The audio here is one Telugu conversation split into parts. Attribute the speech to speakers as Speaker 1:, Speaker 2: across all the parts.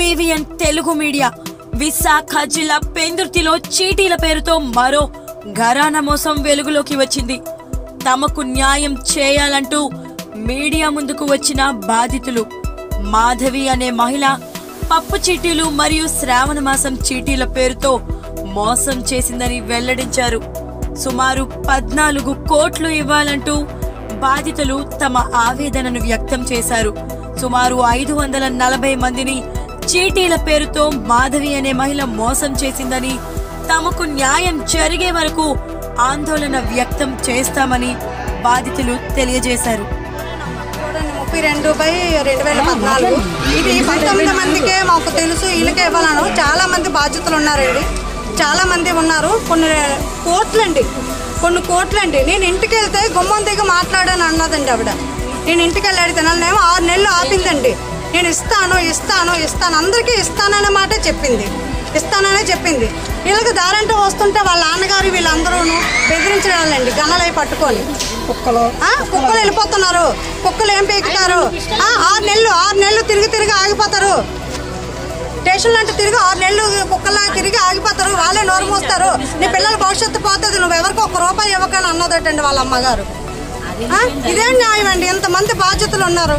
Speaker 1: TVN తెలుగు మీడియా విశాఖ జిల్లా పెందుర్తిలో చీటీల పేరుతో మరో ఘరానా మోసం వెలుగులోకి వచ్చింది. తమకు న్యాయం చేయాలంటూ మీడియా ముందుకు వచ్చిన బాధితులు మాధవి అనే మహిళ పప్పు చీటీలు మరియు శ్రావణ మాసం చీటీల పేరుతో మోసం చేసిందని వెల్లడించారు. సుమారు 14 కోట్లు ఇవ్వాలంటూ బాధితులు తమ ఆవేదనను వ్యక్తం చేశారు. సుమారు 540 మందిని చీటీల పేరుతో మాధవి అనే మహిళ మోసం చేసిందని, తమకు న్యాయం జరిగే వరకు ఆందోళన వ్యక్తం చేస్తామని బాధితులు తెలియజేశారు.
Speaker 2: 32/2014 ఇది 19 మందికే మాకు తెలుసు. వీళ్ళకే ఇవ్వాలను చాలా మంది బాధ్యతలు ఉన్నారండి, చాలా మంది ఉన్నారు. కొన్ని కోట్లండి. నేను ఇంటికి వెళ్తే గుమ్మం దిగి మాట్లాడాను అన్నదండి ఆవిడ. నేను ఇంటికి వెళ్ళాడు తినాలనేమో 6 నెలలు ఆపిందండి. నేను ఇస్తాను అందరికీ ఇస్తాననే మాట చెప్పింది. వీళ్ళకి దారంటే వస్తుంటే వాళ్ళ నాన్నగారు వీళ్ళందరూ బెదిరించడాలండి గన్నలై పట్టుకొని. కుక్కలు వెళ్ళిపోతున్నారు. కుక్కలు ఏం పీకుతారు? 6 నెలలు తిరిగి ఆగిపోతారు. స్టేషన్లో అంటే తిరిగి 6 నెలలు కుక్కలా తిరిగి ఆగిపోతారు. వాళ్ళే నోరు మోస్తారు. నీ పిల్లల భవిష్యత్తు పోతుంది, నువ్వు ఎవరికి ₹1 ఇవ్వకని అన్నదటండి వాళ్ళ అమ్మగారు. ఇదే న్యాయం అండి? ఇంతమంది బాధ్యతలు ఉన్నారు.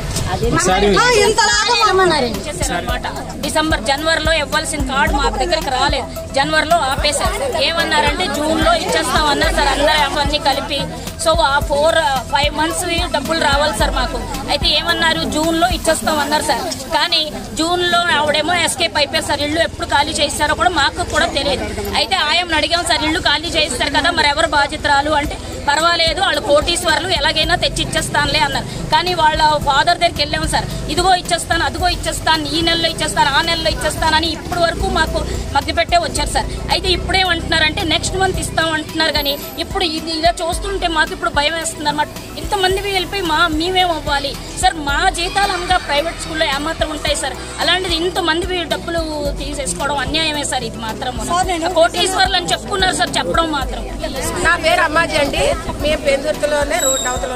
Speaker 3: జనవరిలో ఇవ్వాల్సిన కార్డు మా దగ్గరికి రాలేదు. జనవరిలో ఆపేశారు. ఏమన్నారంటే జూన్లో ఇచ్చేస్తామన్నారు సార్. అందరూ అవన్నీ కలిపి. సో ఆ 4-5 మంత్స్ డబ్బులు రావాలి సార్ మాకు. అయితే ఏమన్నారు, జూన్లో ఇచ్చేస్తామన్నారు సార్. కానీ జూన్లో ఆవిడేమో ఎస్కేప్ అయిపోయారు సార్. ఇల్లు ఎప్పుడు ఖాళీ చేస్తారో కూడా మాకు కూడా తెలియదు. అయితే ఆయమ్మని అడిగాం సార్, ఇల్లు ఖాళీ చేస్తారు కదా, మరి ఎవరు బాధ్యతరాలు అంటే పర్వాలేదు వాళ్ళు కోటీశ్వర్లు ఎలాగైనా తెచ్చి ఇచ్చేస్తానులే అన్నారు. కానీ వాళ్ళ ఫాదర్ దగ్గరికి వెళ్ళాము సార్. ఇదిగో ఇచ్చేస్తాను, అదిగో ఇచ్చేస్తాను, ఈ నెలలో ఇచ్చేస్తాను, ఆ నెలలో ఇచ్చేస్తానని ఇప్పటి వరకు మాకు మధ్యపెట్టే వచ్చారు సార్. అయితే ఇప్పుడేమంటున్నారంటే నెక్స్ట్ మంత్ ఇస్తామంటున్నారు. కానీ ఇప్పుడు ఇలా చూస్తుంటే మాకు ఇప్పుడు భయం వేస్తుంది అనమాట. ఇంతమంది వెళ్ళిపోయి మేమేం అవ్వాలి సార్? మా జీతాలు అనగా ప్రైవేట్ స్కూల్లో ఏమాత్రం ఉంటాయి సార్. అలాంటిది ఇంతమంది డబ్బులు తీసేసుకోవడం అన్యాయమే సార్. ఇది మాత్రం కోటీశ్వర్లు అని చెప్పుకున్నారు సార్. చెప్పడం మాత్రం.
Speaker 4: నా పేరు అమ్మాజీ అండి. మేము పెందుర్తిలోనే రోడ్డు అవతలు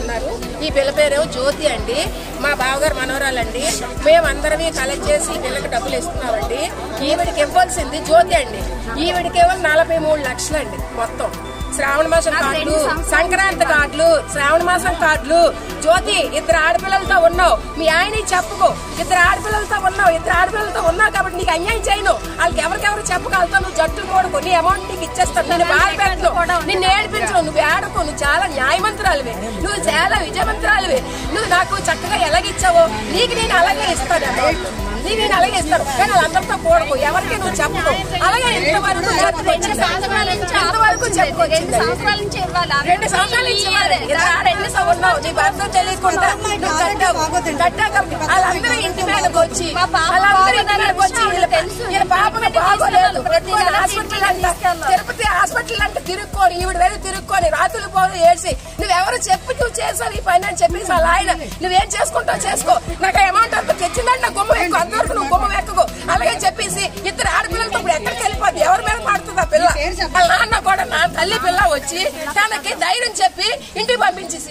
Speaker 4: ఉన్నారు. ఈ పిల్ల పేరు జ్యోతి అండి. మా బావగారు మనవరాలండి. మేమందరం కలెక్ట్ చేసి పిల్లకి డబ్బులు ఇస్తున్నామండి. ఈవిడికి ఇవ్వాల్సింది జ్యోతి అండి. ఈవిడికి ఇవ్వాలి 43 లక్షలండి మొత్తం. శ్రావణ మాసం కార్డులు, సంక్రాంతి కార్డులు, శ్రావణ మాసం కార్డులు. జ్యోతి 2 ఆడపిల్లలతో ఉన్నావు, మీ ఆయన చెప్పుకో. 2 ఆడపిల్లలతో ఉన్నావు కాబట్టి నీకు అన్యాయం చేయను. వాళ్ళకి ఎవరికెవరు చెప్పగలుగుతావు? నువ్వు జట్టు కూడకు, నీ అమౌంట్ నీకు ఇచ్చేస్తాను. నేను బాధ పెట్టను, నిన్ను ఏడిపించను, నువ్వు ఏడకు. నువ్వు చాలా న్యాయమంతురాలివి, నువ్వు చాలా విజయవంతురాలివి. నువ్వు నాకు చక్కగా ఎలాగిచ్చావో నీకు నేను అలాగే ఇస్తాను. నేను అలాగే ఇస్తాను. కానీ వాళ్ళందరితో కూడకు, ఎవరికి నువ్వు చెప్పుకో. అలాగే ఇంతవరకు చెప్పుకోవచ్చు. 2 సంవత్సరాల నుంచి ఉన్నావు. నీ భర్త తెలియకుండా వాళ్ళందరూ ఇంటి మీదకి వచ్చి పాపను బాగోలేదు. తిరుపతి హాస్పిటల్ అంటే తిరుక్కొని, ఈవిడ వెళ్ళి తిరుక్కొని రాత్రులు పోదు ఏడ్చి నువ్వెవరు చెప్పి నువ్వు చేసావు ఈ పని అని చెప్పేసి వాళ్ళ ఆయన నువ్వేం చేసుకుంటావు చేసుకో, నాకు అమౌంట్ అంతా తెచ్చిందంటే నా గుమ్మ ఎక్కువ, అంతవరకు నువ్వు గుమ్మ ఎక్కకు అలాగే చెప్పేసి 2 ఆడపిల్లలతో ఇప్పుడు ఎక్కడికి వెళ్ళిపోద్ది? ఎవరి మీద పడుతుంది ఆ పిల్ల? వాళ్ళ నాన్న కూడా నా తల్లి పిల్ల వచ్చి తనకి ధైర్యం చెప్పి ఇంటికి పంపించేసి